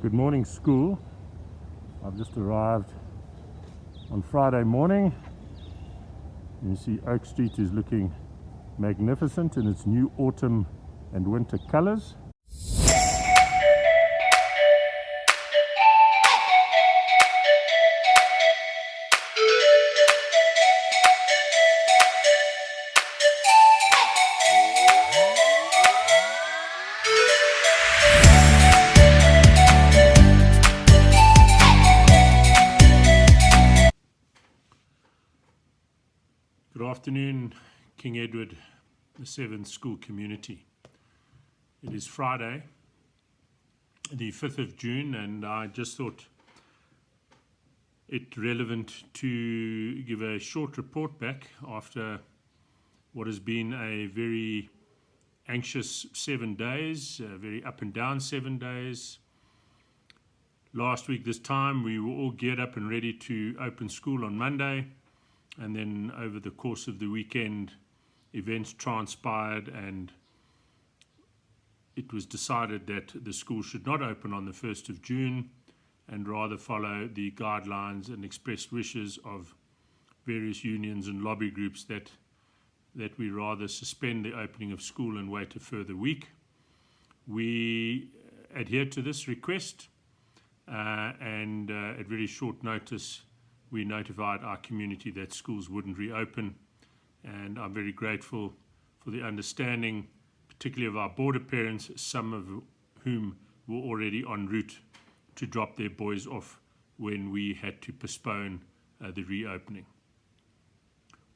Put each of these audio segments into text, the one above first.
Good morning, school. I've just arrived on Friday morning. You see Oak Street is looking magnificent in its new autumn and winter colors. Good afternoon, King Edward VII School Community. It is Friday, the 5th of June, and I just thought it relevant to give a short report back after what has been a very anxious 7 days, a very up and down 7 days. Last week this time we were all geared up and ready to open school on Monday. And then over the course of the weekend, events transpired and it was decided that the school should not open on the 1st of June and rather follow the guidelines and expressed wishes of various unions and lobby groups that we rather suspend the opening of school and wait a further week. We adhered to this request and at very short notice we notified our community that schools wouldn't reopen, and I'm very grateful for the understanding, particularly of our border parents, some of whom were already en route to drop their boys off when we had to postpone the reopening.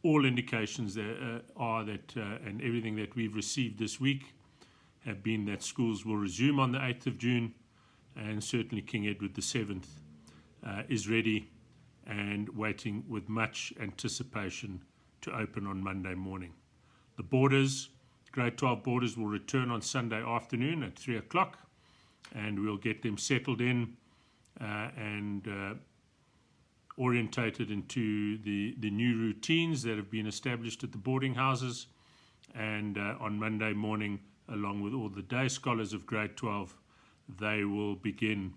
All indications are that, and everything that we've received this week, have been that schools will resume on the 8th of June, and certainly King Edward VII is ready and waiting with much anticipation to open on Monday morning. The borders, grade 12 borders, will return on Sunday afternoon at 3 o'clock, and we'll get them settled in and orientated into the new routines that have been established at the boarding houses. And on Monday morning, along with all the day scholars of grade 12, they will begin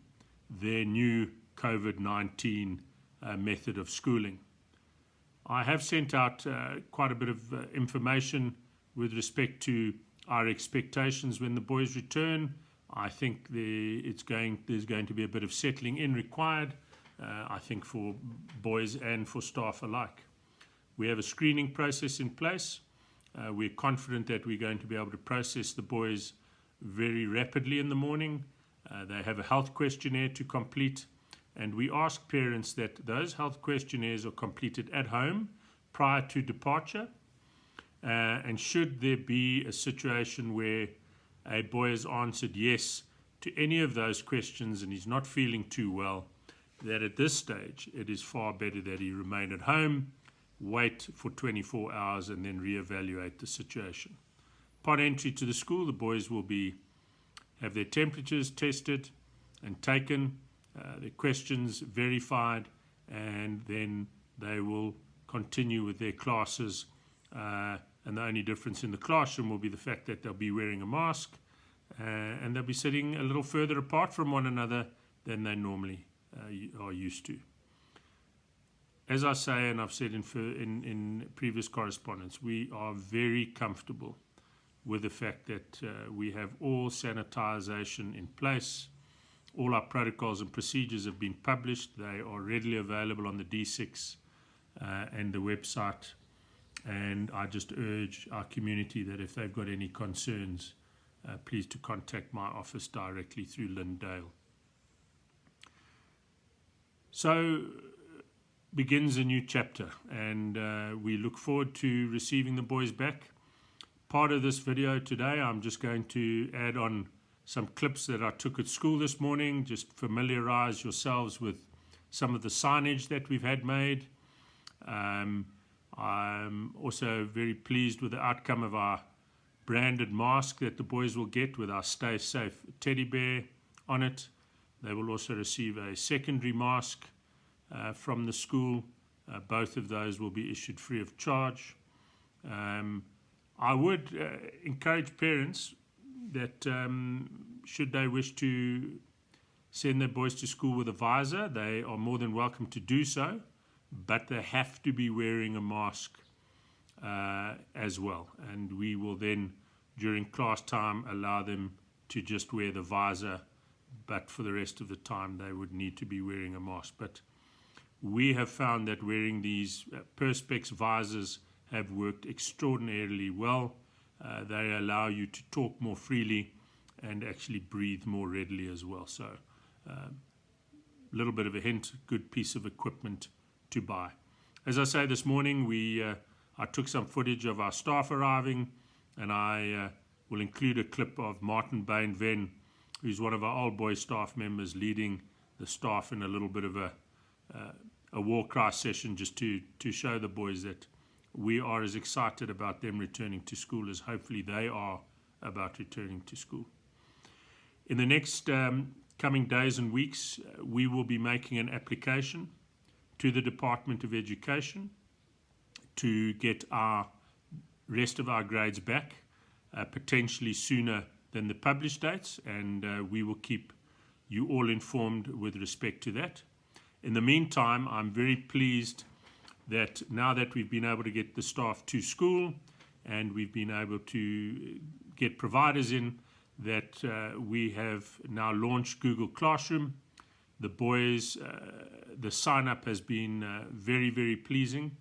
their new COVID-19 method of schooling. I have sent out quite a bit of information with respect to our expectations when the boys return. I think there's going to be a bit of settling in required, I think, for boys and for staff alike. We have a screening process in place. We're confident that we're going to be able to process the boys very rapidly in the morning. They have a health questionnaire to complete, and we ask parents that those health questionnaires are completed at home prior to departure. And should there be a situation where a boy has answered yes to any of those questions and he's not feeling too well, that at this stage it is far better that he remain at home, wait for 24 hours and then reevaluate the situation. Upon entry to the school, the boys will have their temperatures tested and taken, their questions verified, and then they will continue with their classes. And the only difference in the classroom will be the fact that they'll be wearing a mask and they'll be sitting a little further apart from one another than they normally are used to. As I say, and I've said in previous correspondence, we are very comfortable with the fact that we have all sanitization in place. All our protocols and procedures have been published. They are readily available on the D6 and the website. And I just urge our community that if they've got any concerns, please to contact my office directly through Lindale. So begins a new chapter, and we look forward to receiving the boys back. Part of this video today, I'm just going to add on some clips that I took at school this morning, just familiarize yourselves with some of the signage that we've had made. I'm also very pleased with the outcome of our branded mask that the boys will get with our Stay Safe teddy bear on it. They will also receive a secondary mask from the school. Both of those will be issued free of charge. I would encourage parents that should they wish to send their boys to school with a visor, they are more than welcome to do so, but they have to be wearing a mask as well. And we will then, during class time, allow them to just wear the visor, but for the rest of the time they would need to be wearing a mask. But we have found that wearing these Perspex visors have worked extraordinarily well. They allow you to talk more freely and actually breathe more readily as well. So a little bit of a hint, good piece of equipment to buy. As I say, this morning I took some footage of our staff arriving, and I will include a clip of Martin Bain-Ven, who's one of our old boy staff members, leading the staff in a little bit of a war cry session, just to show the boys that we are as excited about them returning to school as hopefully they are about returning to school. In the next coming days and weeks, we will be making an application to the Department of Education to get our rest of our grades back, potentially sooner than the published dates, and we will keep you all informed with respect to that. In the meantime, I'm very pleased that now that we've been able to get the staff to school and we've been able to get providers in, that we have now launched Google Classroom. The boys, the sign-up has been very, very pleasing.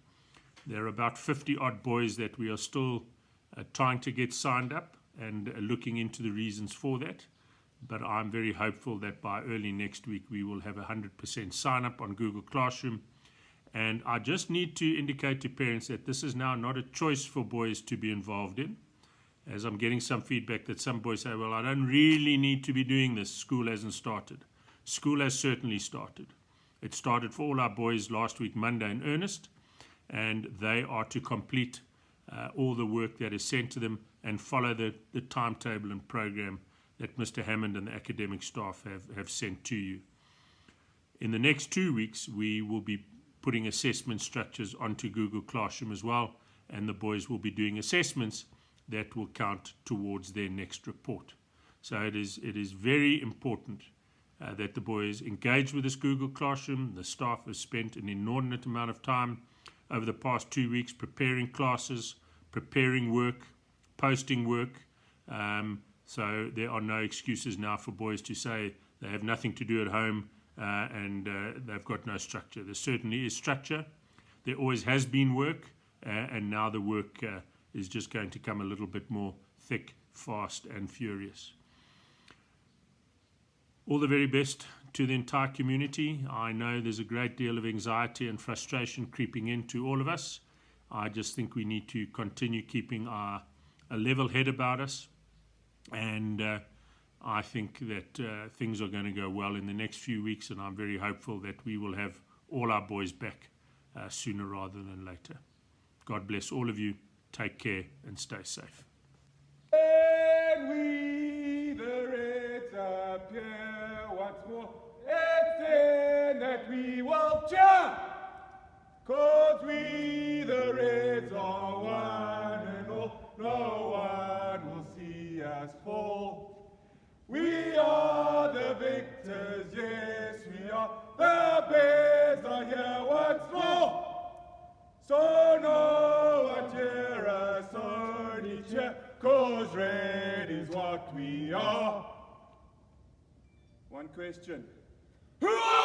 There are about 50 odd boys that we are still trying to get signed up and looking into the reasons for that. But I'm very hopeful that by early next week we will have 100% sign up on Google Classroom. And I just need to indicate to parents that this is now not a choice for boys to be involved in. As I'm getting some feedback that some boys say, well, I don't really need to be doing this. School hasn't started. School has certainly started. It started for all our boys last week, Monday, in earnest. And they are to complete all the work that is sent to them and follow the timetable and program that Mr. Hammond and the academic staff have sent to you. In the next 2 weeks, we will be putting assessment structures onto Google Classroom as well, and the boys will be doing assessments that will count towards their next report. So it is very important that the boys engage with this Google Classroom. The staff have spent an inordinate amount of time over the past 2 weeks preparing classes, preparing work, posting work. So there are no excuses now for boys to say they have nothing to do at home and they've got no structure. There certainly is structure. There always has been work, and now the work is just going to come a little bit more thick, fast, and furious. All the very best to the entire community. I know there's a great deal of anxiety and frustration creeping into all of us. I just think we need to continue keeping a level head about us. And I think that things are going to go well in the next few weeks, and I'm very hopeful that we will have all our boys back sooner rather than later. God bless all of you. Take care and stay safe. When we the Reds appear once more, it's then that we will cheer, 'cause we the Reds are one and all, no one will see us fall. We are the victors, yes we are, the Bears are here once more. So no one cheer us, only cheer, 'cause red is what we are. One question. Who are